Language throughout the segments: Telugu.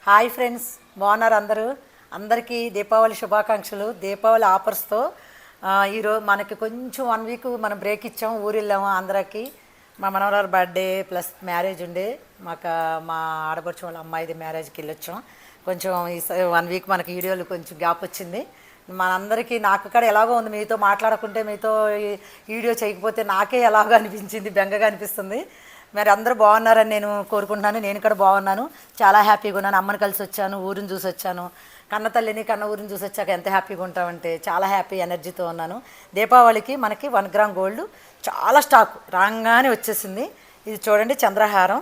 హాయ్ ఫ్రెండ్స్, బాగున్నారు అందరూ. అందరికీ దీపావళి శుభాకాంక్షలు. దీపావళి ఆఫర్స్తో ఈరోజు మనకి కొంచెం 1 వీక్ మనం బ్రేక్ ఇచ్చాం. ఊరు వెళ్ళాము ఆంధ్రాకి. మా మనవరాలు బర్త్డే ప్లస్ మ్యారేజ్ ఉండే మా ఆడపడుచు వాళ్ళ అమ్మాయిది మ్యారేజ్కి వెళ్ళొచ్చాం. కొంచెం ఈ 1 వీక్ మనకి వీడియోలు కొంచెం గ్యాప్ వచ్చింది. మనందరికీ నాకు కూడా ఎలాగో ఉంది, మీతో మాట్లాడకుంటే మీతో వీడియో చేయకపోతే నాకే ఎలాగో అనిపించింది, బెంగగా అనిపిస్తుంది. మరి అందరూ బాగున్నారని నేను కోరుకుంటున్నాను. నేను కూడా బాగున్నాను, చాలా హ్యాపీగా ఉన్నాను. అమ్మని కలిసి వచ్చాను, ఊరిని చూసి వచ్చాను. కన్న తల్లిని కన్న ఊరిని చూసి వచ్చాక ఎంత హ్యాపీగా ఉంటామంటే చాలా హ్యాపీ ఎనర్జీతో ఉన్నాను. దీపావళికి మనకి 1 గ్రామ్ గోల్డ్ చాలా స్టాక్ రాగానే వచ్చేసింది. ఇది చూడండి, చంద్రహారం.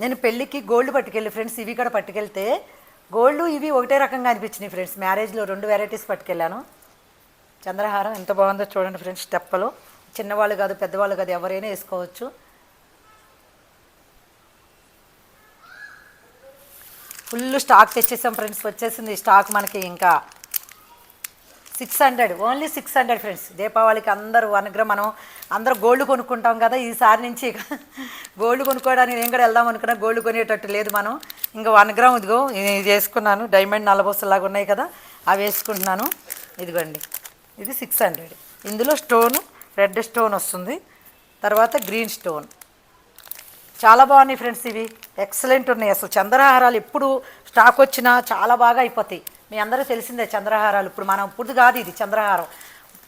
నేను పెళ్ళికి గోల్డ్ పట్టుకెళ్ళి ఫ్రెండ్స్, ఇవి కూడా పట్టుకెళ్తే గోల్డ్ ఇవి ఒకటే రకంగా అనిపించినాయి ఫ్రెండ్స్. మ్యారేజ్లో 2 వెరైటీస్ పట్టుకెళ్ళాను. చంద్రహారం ఎంత బాగుందో చూడండి ఫ్రెండ్స్. స్టెప్పలు చిన్నవాళ్ళు కాదు, పెద్దవాళ్ళు కాదు, ఎవరైనా వేసుకోవచ్చు. ఫుల్ స్టాక్ తెచ్చేసాం ఫ్రెండ్స్. వచ్చేసింది స్టాక్ మనకి ఇంకా 600, ఓన్లీ 600 ఫ్రెండ్స్. దీపావళికి అందరూ 1 గ్రామ్ మనం అందరూ గోల్డ్ కొనుక్కుంటాం కదా. ఈసారి నుంచి గోల్డ్ కొనుక్కోవడానికి నేను కూడా వెళ్దాం అనుకున్నా. గోల్డ్ కొనేటట్టు లేదు మనం. ఇంకా 1 గ్రామ్ ఇదిగో ఇది వేసుకున్నాను. డైమండ్ నల్లబొస్సలాగా ఉన్నాయి కదా, అవి వేసుకుంటున్నాను. ఇదిగోండి, ఇది 600. ఇందులో స్టోను రెడ్ స్టోన్ వస్తుంది, తర్వాత గ్రీన్ స్టోన్. చాలా బాగున్నాయి ఫ్రెండ్స్. ఇవి ఎక్సలెంట్ ఉన్నాయి. అసలు చంద్రహారాలు ఎప్పుడు స్టాక్ వచ్చినా చాలా బాగా అయిపోతాయి. మీ అందరూ తెలిసిందే చంద్రహారాలు. ఇప్పుడు కాదు ఇది చంద్రహారం.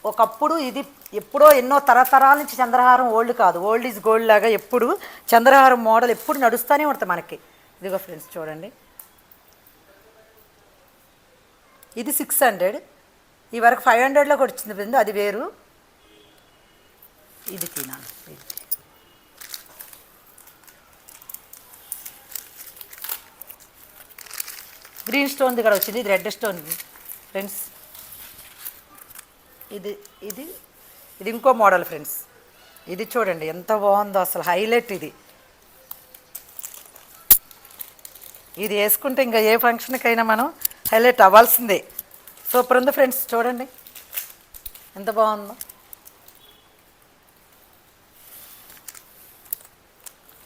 ఒకప్పుడు ఇది ఎప్పుడో ఎన్నో తరతరాల నుంచి చంద్రహారం. ఓల్డ్ కాదు, ఓల్డ్ ఈజ్ గోల్డ్ లాగా ఎప్పుడు చంద్రహారం మోడల్ ఎప్పుడు నడుస్తూనే ఉంటుంది మనకి. ఇదిగో ఫ్రెండ్స్ చూడండి, ఇది 600. ఈ వరకు 500లోకి వచ్చింది ఫ్రెండ్, అది వేరు. ఇది తినాను. గ్రీన్ స్టోన్ది కూడా వచ్చింది, ఇది రెడ్ స్టోన్ ఫ్రెండ్స్. ఇది ఇది ఇది ఇంకో మోడల్ ఫ్రెండ్స్. ఇది చూడండి ఎంత బాగుందో, అసలు హైలైట్. ఇది వేసుకుంటే ఇంకా ఏ ఫంక్షన్కైనా మనం హైలైట్ అవ్వాల్సిందే. సూపర్ ఉంది ఫ్రెండ్స్, చూడండి ఎంత బాగుందో.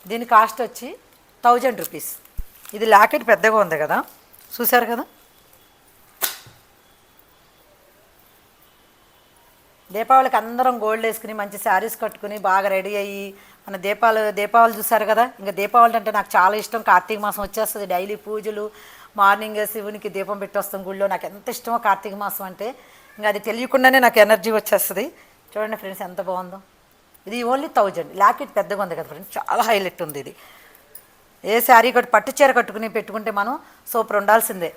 దీని కాస్ట్ వచ్చి 1000 రూపీస్. ఇది లాకెట్ పెద్దగా ఉంది కదా, చూసారు కదా. దీపావళికి అందరం గోల్డ్ వేసుకుని మంచి శారీస్ కట్టుకుని బాగా రెడీ అయ్యి మన దీపావళి చూసారు కదా. ఇంకా దీపావళి అంటే నాకు చాలా ఇష్టం. కార్తీక మాసం వచ్చేస్తుంది, డైలీ పూజలు, మార్నింగ్ శివునికి దీపం పెట్టి వస్తాం గుళ్ళో. నాకు ఎంత ఇష్టమో కార్తీక మాసం అంటే. ఇంకా అది తెలియకుండానే నాకు ఎనర్జీ వచ్చేస్తుంది. చూడండి ఫ్రెండ్స్ ఎంత బాగుందో. ఇది ఓన్లీ 1000. లాకెట్ పెద్దగా ఉంది కదా ఫ్రెండ్స్, చాలా హైలైట్ ఉంది ఇది. ఏ శారీ పట్టు చీర కట్టుకుని పెట్టుకుంటే మనం సూపర్ ఉండాల్సిందే.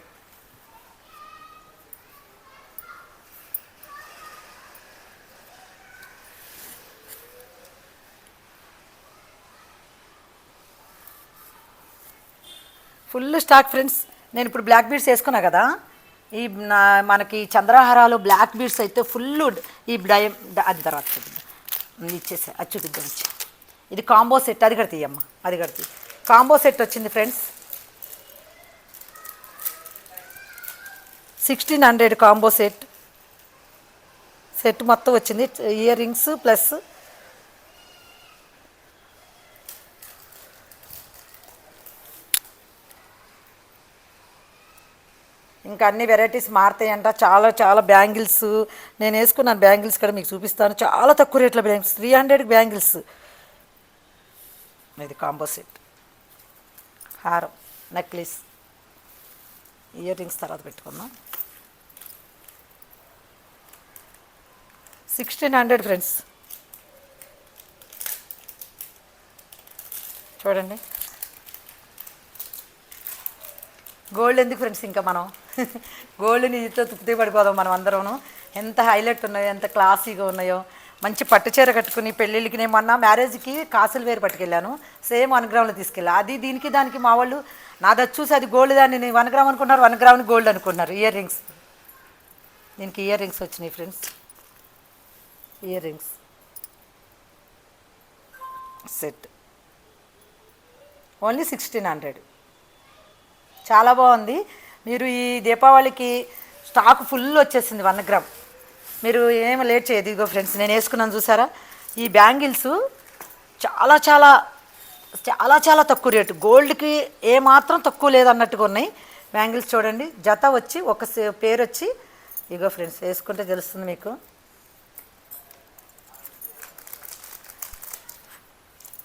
Full stock friends. నేను ఇప్పుడు బ్లాక్ బీడ్స్ వేసుకున్నా కదా. ఈ మనకి చంద్రహారాలు బ్లాక్ బీడ్స్ అయితే ఫుల్. ఈ అది తర్వాత ఇచ్చేసా, అది చూపిద్దాం. ఇది కాంబో సెట్. అది కడితే అమ్మ, అది కడితే కాంబో సెట్ వచ్చింది ఫ్రెండ్స్. 1600 కాంబో సెట్ మొత్తం వచ్చింది. ఇయర్ రింగ్స్ ప్లస్ ఇంకా అన్ని వెరైటీస్ మారుతాయంట. చాలా చాలా బ్యాంగిల్స్ నేను వేసుకున్నాను. బ్యాంగిల్స్ కూడా మీకు చూపిస్తాను. చాలా తక్కువ రేట్లో బ్యాంగిల్స్, 300 బ్యాంగిల్స్. ఇది కాంబో సెట్. హారం, నెక్లెస్, ఇయర్ రింగ్స్ తర్వాత పెట్టుకుందాం. 1600 ఫ్రెండ్స్. చూడండి గోల్డ్ ఎందుకు ఫ్రెండ్స్, ఇంకా మనం గోల్డ్ని ఇంట్లో తుప్పితే పడిపోదాం మనం అందరం. ఎంత హైలైట్ ఉన్నాయో, ఎంత క్లాసీగా ఉన్నాయో. మంచి పట్టు చీర కట్టుకుని పెళ్ళిళ్ళకి. నేను మొన్న మ్యారేజ్కి కాసులు వేరు పట్టుకెళ్ళాను, సేమ్ 1 గ్రామ్లో తీసుకెళ్ళా. అది దీనికి దానికి మా వాళ్ళు నాది చూసి అది గోల్డ్ దాన్ని 1 గ్రామ్ అనుకున్నారు, 1 గ్రామ్ని గోల్డ్ అనుకున్నారు. ఇయర్ రింగ్స్, దీనికి ఇయర్ రింగ్స్ వచ్చినాయి friends. Ear rings set only 1600. చాలా బాగుంది. మీరు ఈ దీపావళికి స్టాక్ ఫుల్ వచ్చేసింది 1 గ్రామ్. మీరు ఏమీ లేట్ చేయదు. ఇదిగో ఫ్రెండ్స్ నేను వేసుకున్నాను చూసారా. ఈ బ్యాంగిల్స్ చాలా చాలా చాలా చాలా తక్కువ రేటు, గోల్డ్కి ఏమాత్రం తక్కువ లేదన్నట్టుగా ఉన్నాయి బ్యాంగిల్స్. చూడండి జత వచ్చి ఒక పేరు వచ్చి ఇగో ఫ్రెండ్స్, వేసుకుంటే తెలుస్తుంది మీకు.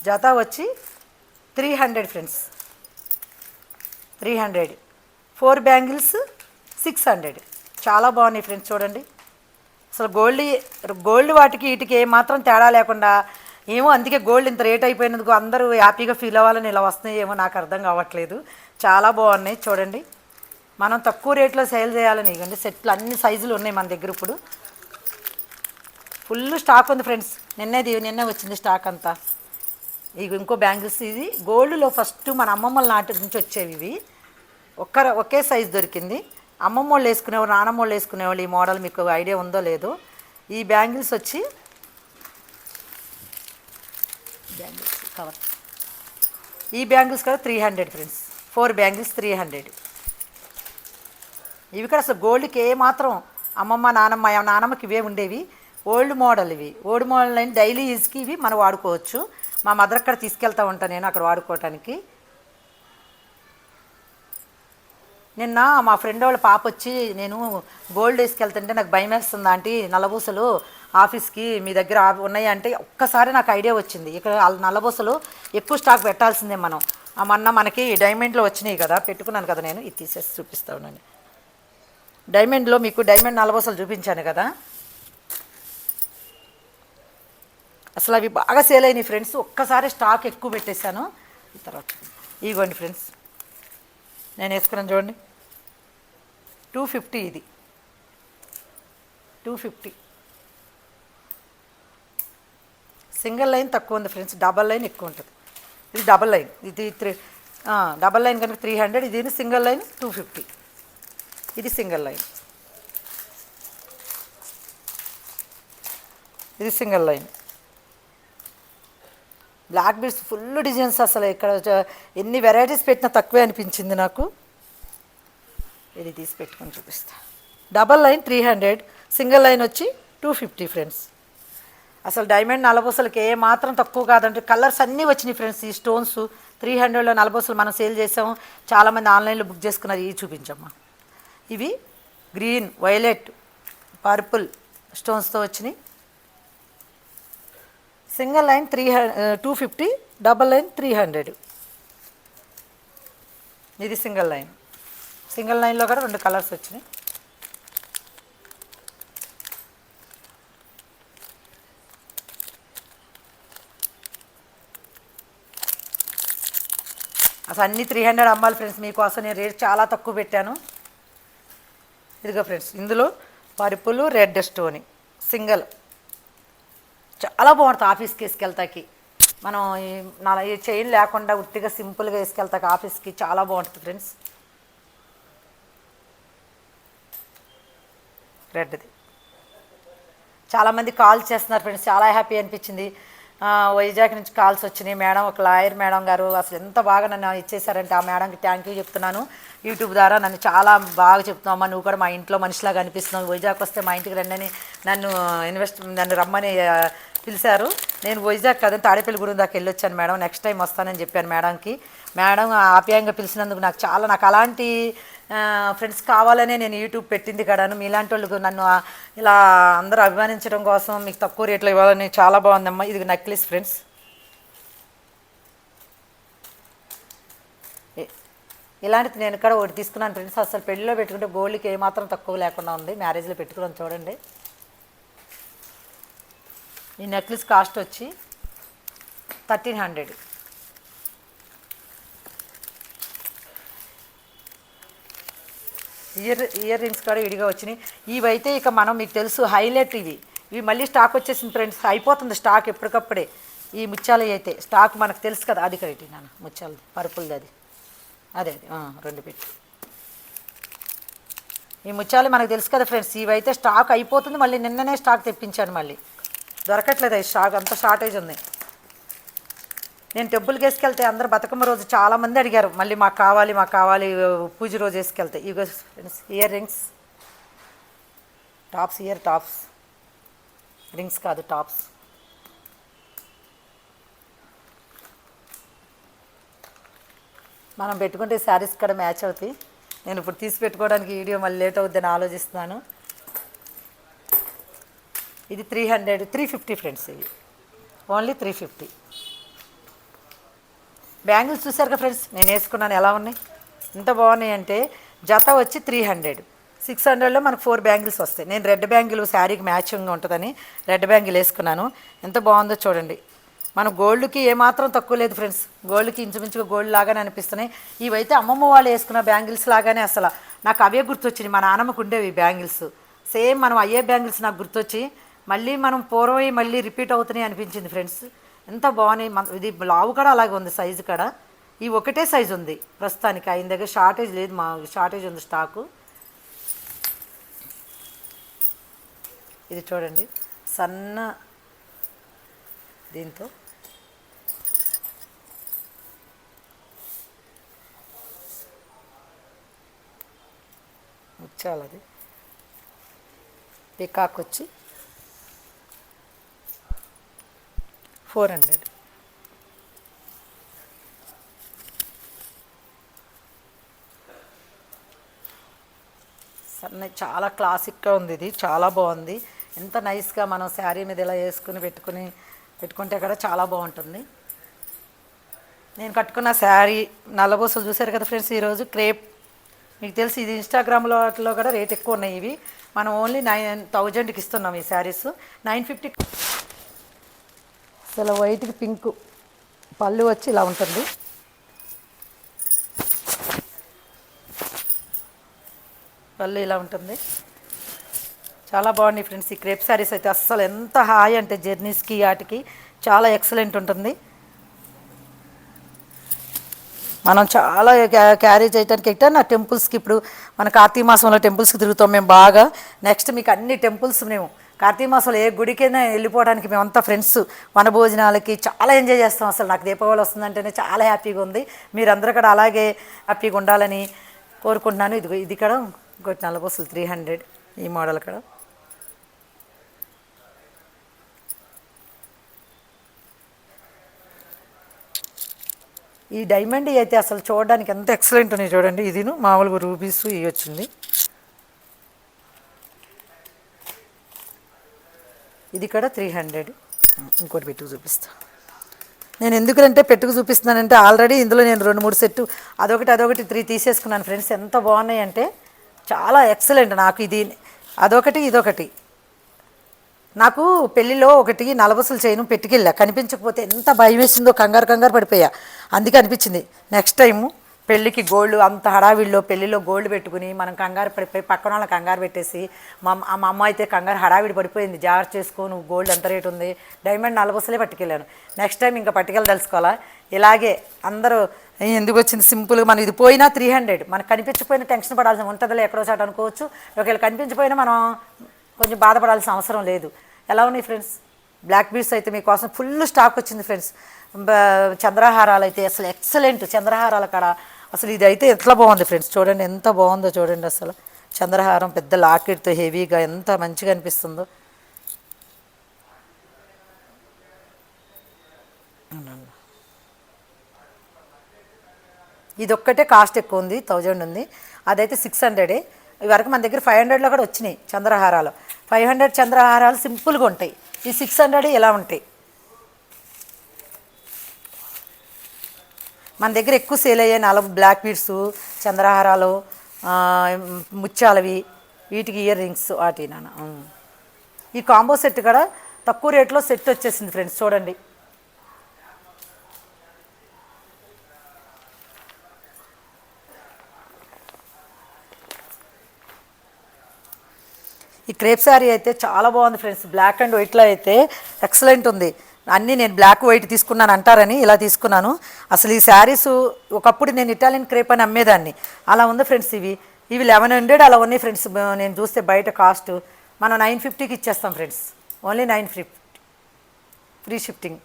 జత వచ్చి 300 ఫ్రెండ్స్, 300. 4 బ్యాంగిల్స్ 600. చాలా బాగున్నాయి ఫ్రెండ్స్. చూడండి అసలు గోల్డ్ వాటికి వీటికి ఏమాత్రం తేడా లేకుండా ఏమో, అందుకే గోల్డ్ ఇంత రేట్ అయిపోయినందుకు అందరూ హ్యాపీగా ఫీల్ అవ్వాలని ఇలా వస్తున్నాయి ఏమో, నాకు అర్థం కావట్లేదు. చాలా బాగున్నాయి చూడండి. మనం తక్కువ రేట్లో సేల్ చేయాలని ఇవ్వండి. సెట్లు అన్ని సైజులు ఉన్నాయి మన దగ్గర. ఇప్పుడు ఫుల్ స్టాక్ ఉంది ఫ్రెండ్స్. నిన్నే వచ్చింది స్టాక్ అంతా. ఇవి ఇంకో బ్యాంగిల్స్, ఇది గోల్డ్లో ఫస్ట్ మన అమ్మమ్మల నాటి నుంచి వచ్చేవి. ఇవి ఒకే సైజు దొరికింది. అమ్మమ్మ వాళ్ళు వేసుకునేవాళ్ళు, నానమ్మ వాళ్ళు వేసుకునేవాళ్ళు. ఈ మోడల్ మీకు ఐడియా ఉందో లేదో. ఈ బ్యాంగిల్స్ వచ్చి కవర్, ఈ బ్యాంగిల్స్ కూడా 300 ఫ్రెండ్స్. 4 బ్యాంగిల్స్ 300. ఇవి కూడా అసలు గోల్డ్కి ఏమాత్రం నానమ్మకి ఇవే ఉండేవి. ఓల్డ్ మోడల్ ఇవి. ఓల్డ్ మోడల్ అయిన డైలీ యూజ్కి ఇవి మనం వాడుకోవచ్చు. మా మదర్ అక్కడ తీసుకెళ్తా ఉంటాను నేను అక్కడ వాడుకోవటానికి. నిన్న మా ఫ్రెండ్ వాళ్ళ పాప వచ్చి, నేను గోల్డ్ వేసుకెళ్తుంటే నాకు భయం వేస్తుంది ఆంటీ, నల్లబూసలు ఆఫీస్కి మీ దగ్గర ఉన్నాయి అంటే ఒక్కసారి నాకు ఐడియా వచ్చింది. ఇక్కడ నల్లబూసలు ఎక్కువ స్టాక్ పెట్టాల్సిందే మనం. మొన్న మనకి డైమండ్లో వచ్చినాయి కదా, పెట్టుకున్నాను కదా నేను. ఇది తీసేసి చూపిస్తా ఉన్నాను. డైమండ్లో మీకు డైమండ్ నల్లబూసలు చూపించాను కదా, అసలు అవి బాగా సేల్ అయినాయి ఫ్రెండ్స్. ఒక్కసారి స్టాక్ ఎక్కువ పెట్టేశాను. తర్వాత ఇగోండి ఫ్రెండ్స్, నేను వేసుకున్నాను చూడండి. 250. ఇది 250. సింగిల్ లైన్ తక్కువ ఉంది ఫ్రెండ్స్, డబల్ లైన్ ఎక్కువ ఉంటుంది. ఇది డబల్ లైన్, ఇది డబల్ లైన్ కనుక 300. ఇది సింగిల్ లైన్ 250. ఇది సింగిల్ లైన్, ఇది single line. Black beads full designs. అసలు ఇక్కడ ఎన్ని వెరైటీస్ పెట్టినా తక్కువే అనిపించింది నాకు. ఇది తీసి పెట్టుకొని చూపిస్తా. డబల్ లైన్ 300, సింగిల్ లైన్ వచ్చి 250 ఫ్రెండ్స్. అసలు డైమండ్ నల్లబూసలకి ఏ మాత్రం తక్కువ కాదంటే కలర్స్ అన్నీ వచ్చినాయి ఫ్రెండ్స్. ఈ స్టోన్స్ 300లో నల్లబూసలు మనం సేల్ చేసాము. చాలామంది ఆన్లైన్లో బుక్ చేసుకున్నారు. ఇవి చూపించమ్మా. ఇవి గ్రీన్, వైలెట్, పర్పుల్ స్టోన్స్తో వచ్చినాయి. Single line 250, double line 300. ఇది సింగిల్ లైన్. సింగిల్ లైన్లో కూడా 2 కలర్స్ వచ్చినాయి. అసలు అన్నీ 300 అమ్మాలి ఫ్రెండ్స్. మీకోసం నేను రేట్ చాలా తక్కువ పెట్టాను. ఇదిగో ఫ్రెండ్స్, ఇందులో పర్పుల్, రెడ్ స్టోని సింగిల్. చాలా బాగుంటుంది ఆఫీస్కి వేసుకెళ్తాకి. మనం ఈ చైన్ లేకుండా ఉట్టిగా సింపుల్గా వేసుకెళ్తాకి ఆఫీస్కి చాలా బాగుంటుంది ఫ్రెండ్స్. రెడ్ది చాలామంది కాల్ చేస్తున్నారు ఫ్రెండ్స్. చాలా హ్యాపీ అనిపించింది. వైజాగ్ నుంచి కాల్స్ వచ్చినాయి. మేడం, ఒక లాయర్ మేడం గారు అసలు ఎంత బాగా నన్ను ఇచ్చేసారంటే ఆ మేడంకి థ్యాంక్ యూ చెప్తున్నాను. యూట్యూబ్ ద్వారా నన్ను చాలా బాగా చెప్తున్నామమ్మా, నువ్వు కూడా మా ఇంట్లో మనిషిలాగా అనిపిస్తున్నావు, వైజాగ్ వస్తే మా ఇంటికి రండి నన్ను రమ్మని పిలిచారు. నేను వైజాగ్ కదంటే తాడేపల్లిగూడెం దాకా వెళ్ళొచ్చాను మేడం, నెక్స్ట్ టైం వస్తానని చెప్పాను మేడంకి. మేడం ఆప్యాయంగా పిలిచినందుకు నాకు అలాంటి ఫ్రెండ్స్ కావాలనే నేను యూట్యూబ్ పెట్టింది కడాను. మీలాంటి వాళ్ళకు నన్ను ఇలా అందరూ అభిమానించడం కోసం మీకు తక్కువ రేట్లో ఇవ్వాలని చాలా బాగుందమ్మా. ఇది నెక్లెస్ ఫ్రెండ్స్. ఇలాంటిది నేను ఇక్కడ ఒకటి తీసుకున్నాను ఫ్రెండ్స్. అసలు పెళ్ళిలో పెట్టుకుంటే గోల్డ్కి ఏమాత్రం తక్కువ లేకుండా ఉంది. మ్యారేజ్లో పెట్టుకున్నాను చూడండి. ఈ నెక్లెస్ కాస్ట్ వచ్చి 1300. ఇయర్ రింగ్స్ కూడా విడిగా వచ్చినాయి. ఇవైతే ఇక మనం మీకు తెలుసు హైలైట్. ఇవి మళ్ళీ స్టాక్ వచ్చేసింది ఫ్రెండ్స్. అయిపోతుంది స్టాక్ ఎప్పటికప్పుడే. ఈ ముత్యాలు అయితే స్టాక్ మనకు తెలుసు కదా. అది కరెక్ట్ నాన్న, ముత్యాలు పర్పుల్ది అదే 2 పెట్టి. ఈ ముత్యాలు మనకు తెలుసు కదా ఫ్రెండ్స్. ఇవైతే స్టాక్ అయిపోతుంది. మళ్ళీ నిన్ననే స్టాక్ తెప్పించాను, మళ్ళీ దొరకట్లేదు. ఈ స్టాక్ అంత షార్టేజ్ ఉంది. నేను టెంపుల్కి వేసుకెళ్తే అందరూ బతుకమ్మ రోజు చాలామంది అడిగారు, మళ్ళీ మాకు కావాలి పూజ రోజు వేసుకెళ్తే. ఇగో friends, ear rings, tops, ear tops, rings కాదు టాప్స్. మనం పెట్టుకుంటే శారీస్ కూడా మ్యాచ్ అవుతాయి. నేను ఇప్పుడు తీసి పెట్టుకోవడానికి వీడియో మళ్ళీ లేట్ అవుద్దని ఆలోచిస్తున్నాను. ఇది 300, 350 ఫ్రెండ్స్. ఇవి ఓన్లీ 350. బ్యాంగిల్స్ చూసారు కదా ఫ్రెండ్స్, నేను వేసుకున్నాను ఎలా ఉన్నాయి, ఎంత బాగున్నాయి అంటే జత వచ్చి 300. 600లో మనకు 4 బ్యాంగిల్స్ వస్తాయి. నేను రెడ్ బ్యాంగిల్ శారీకి మ్యాచింగ్గా ఉంటుందని రెడ్ బ్యాంగిల్ వేసుకున్నాను. ఎంత బాగుందో చూడండి. మన గోల్డ్కి ఏమాత్రం తక్కువ లేదు ఫ్రెండ్స్. గోల్డ్కి ఇంచుమించుగా గోల్డ్ లాగానే అనిపిస్తున్నాయి. ఇవైతే అమ్మమ్మ వాళ్ళు వేసుకున్న బ్యాంగిల్స్ లాగానే, అసలు నాకు అవే గుర్తొచ్చినాయి. మా నాన్నమ్మకు ఉండేవి బ్యాంగిల్స్ సేమ్, మనం అయ్యే బ్యాంగిల్స్ నాకు గుర్తొచ్చి మళ్ళీ మనం పూర్వమే మళ్ళీ రిపీట్ అవుతున్నాయి అనిపించింది ఫ్రెండ్స్. ఎంత బాగున్నాయి. ఇది లావు కూడా అలాగే ఉంది, సైజు కూడా ఈ ఒకటే సైజు ఉంది ప్రస్తుతానికి. ఆయన దగ్గర షార్టేజ్ లేదు, మా షార్టేజ్ ఉంది స్టాకు. ఇది చూడండి, సన్న దీంతో ముచ్చాలది. పికాక్ వచ్చి 400. సన్న చాలా క్లాసిక్గా ఉంది. ఇది చాలా బాగుంది. ఎంత నైస్గా మనం శారీ మీద ఇలా వేసుకుని పెట్టుకుంటే కూడా చాలా బాగుంటుంది. నేను కట్టుకున్న శారీ నల్లబూసలు చూసారు కదా ఫ్రెండ్స్. ఈరోజు క్రేప్ మీకు తెలిసి ఇది ఇన్స్టాగ్రామ్లో వాటిలో కూడా రేట్ ఎక్కువ ఉన్నాయి. ఇవి మనం ఓన్లీ 9000కి ఇస్తున్నాం ఈ శారీస్. 950. అసలు వైట్కి పింక్ పళ్ళు వచ్చి ఇలా ఉంటుంది. పళ్ళు ఇలా ఉంటుంది. చాలా బాగున్నాయి ఫ్రెండ్స్. ఈ క్రేప్ శారీస్ అయితే అస్సలు ఎంత హాయ్ అంటే జర్నీస్కి వాటికి చాలా ఎక్సలెంట్ ఉంటుంది. మనం చాలా క్యారీ చేయడానికి అయితే నా టెంపుల్స్కి, ఇప్పుడు మన కార్తీక మాసంలో టెంపుల్స్కి తిరుగుతాం మేము బాగా. నెక్స్ట్ మీకు అన్ని టెంపుల్స్ మేము కార్తీక మాసంలో ఏ గుడికైనా వెళ్ళిపోవడానికి మేమంతా ఫ్రెండ్స్ వనభోజనాలకి చాలా ఎంజాయ్ చేస్తాం. అసలు నాకు దీపావళి వస్తుందంటేనే చాలా హ్యాపీగా ఉంది. మీరందరూ కూడా అలాగే హ్యాపీగా ఉండాలని కోరుకుంటున్నాను. ఇది కూడా ఇంకోటి నల్లబూసలు 300 ఈ మోడల్ కూడా. ఈ డైమండ్ అయితే అసలు చూడడానికి ఎంత ఎక్సలెంట్ ఉన్నాయి చూడండి. ఇదిను మామూలుగా రూబీస్ ఇవి వచ్చింది. ఇది కూడా 300. ఇంకోటి పెట్టుకు చూపిస్తాను. నేను ఎందుకంటే పెట్టుకు చూపిస్తున్నానంటే ఆల్రెడీ ఇందులో నేను 2-3 సెట్టు అదొకటి 3 తీసేసుకున్నాను ఫ్రెండ్స్. ఎంత బాగున్నాయి అంటే చాలా ఎక్సలెంట్. నాకు ఇది అదొకటి ఇదొకటి. నాకు పెళ్ళిలో ఒకటి నలబసులు చేయను పెట్టుకెళ్ళా, కనిపించకపోతే ఎంత భయం వేసిందో, కంగారు పడిపోయా. అందుకే అనిపించింది నెక్స్ట్ టైము పెళ్ళికి గోల్డ్ అంత హడావిడిలో పెళ్ళిలో గోల్డ్ పెట్టుకుని మనం కంగారు పడిపోయి పక్కన వాళ్ళకి కంగారు పెట్టేసి మా అమ్మ అయితే కంగారు హడావిడి పడిపోయింది. జాగ్రత్త చేసుకో, నువ్వు గోల్డ్ ఎంత రేటు ఉంది, డైమండ్ నలబసలే పట్టుకెళ్ళాను. నెక్స్ట్ టైం ఇంకా పట్టుకెళ్ళదలుచుకోవాలా. ఇలాగే అందరూ ఎందుకు వచ్చింది సింపుల్గా. మనం ఇది పోయినా 300, మనకు కనిపించకపోయినా టెన్షన్ పడాల్సిన ఉంటుందిలే, ఎక్కడో చాటు అనుకోవచ్చు. ఒకవేళ కనిపించిపోయినా మనం కొంచెం బాధపడాల్సిన అవసరం లేదు. ఎలా ఉన్నాయి ఫ్రెండ్స్? బ్లాక్ బీడ్స్ అయితే మీకోసం ఫుల్ స్టాక్ వచ్చింది ఫ్రెండ్స్. చంద్రహారాలు అయితే అసలు ఎక్సలెంట్. చంద్రహారాల కాడ అసలు ఇది అయితే ఎట్లా బాగుంది ఫ్రెండ్స్. చూడండి ఎంత బాగుందో చూడండి. అసలు చంద్రహారం పెద్ద లాకెట్తో హెవీగా ఎంత మంచిగా అనిపిస్తుందో. ఇది ఒక్కటే కాస్ట్ ఎక్కువ ఉంది, 1000 ఉంది. అదైతే 600. ఇవరకు మన దగ్గర 500లో కూడా వచ్చినాయి చంద్రహారాలు. 500 చంద్రహారాలు సింపుల్గా ఉంటాయి. ఈ 600 ఎలా ఉంటాయి. మన దగ్గర ఎక్కువ సేల్ అయ్యాయి బ్లాక్ బీడ్స్, చంద్రహారాలు, ముత్యాలవి, వీటికి ఇయర్ రింగ్స్ వాటి నాన్న. ఈ కాంబో సెట్ కూడా తక్కువ రేట్లో సెట్ వచ్చేసింది ఫ్రెండ్స్. చూడండి ఈ క్రేప్ శారీ అయితే చాలా బాగుంది ఫ్రెండ్స్. బ్లాక్ అండ్ వైట్లో అయితే ఎక్సలెంట్ ఉంది. అన్నీ నేను బ్లాక్ వైట్ తీసుకున్నాను అంటారని ఇలా తీసుకున్నాను. అసలు ఈ శారీస్ ఒకప్పుడు నేను ఇటాలియన్ క్రేప్ అని అమ్మేదాన్ని, అలా ఉంది ఫ్రెండ్స్. ఇవి 1100 అలా ఉన్నాయి ఫ్రెండ్స్. నేను చూస్తే బయట కాస్ట్ మనం 950కి ఇచ్చేస్తాం ఫ్రెండ్స్. Only 950 free shifting.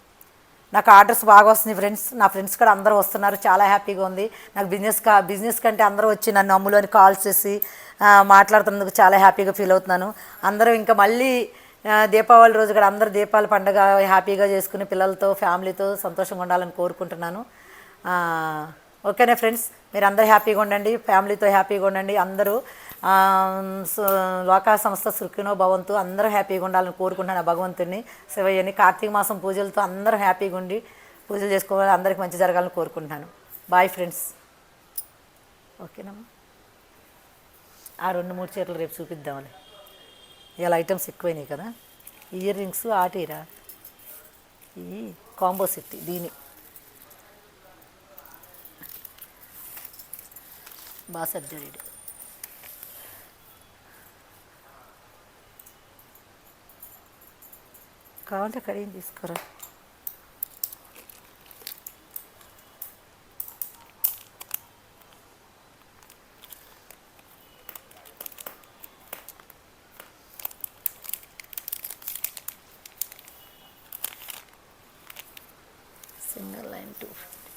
నాకు ఆర్డర్స్ బాగా వస్తున్నాయి ఫ్రెండ్స్. నా ఫ్రెండ్స్ కూడా అందరూ వస్తున్నారు, చాలా హ్యాపీగా ఉంది. నాకు బిజినెస్ కంటే అందరూ వచ్చి నన్ను అమ్ములు అని కాల్ చేసి మాట్లాడుతున్నందుకు చాలా హ్యాపీగా ఫీల్ అవుతున్నాను. అందరూ ఇంకా మళ్ళీ దీపావళి రోజు కూడా అందరూ దీపావళి పండుగ హ్యాపీగా చేసుకుని పిల్లలతో ఫ్యామిలీతో సంతోషంగా ఉండాలని కోరుకుంటున్నాను. ఓకేనా ఫ్రెండ్స్, మీరు అందరూ హ్యాపీగా ఉండండి, ఫ్యామిలీతో హ్యాపీగా ఉండండి. అందరూ లోకా సంస్థ సుఖినో భవంతు, అందరూ హ్యాపీగా ఉండాలని కోరుకుంటున్నాను ఆ భగవంతుడిని, శివయ్యని. కార్తీక మాసం పూజలతో అందరూ హ్యాపీగా ఉండి పూజలు చేసుకోవాలి, అందరికి మంచి జరగాలని కోరుకుంటున్నాను. Bye friends. ఓకేనమ్మా. ఆ 2-3 చీరలు రేపు చూపిద్దామని. ఇలా ఐటమ్స్ ఎక్కువైనాయి కదా. ఇయర్ రింగ్స్ ఆటిరా, ఈ కాంబో సెట్, దీని బాగా సర్దాడు. కావాలంటే కడిగి తీసుకోరా. Single line 250.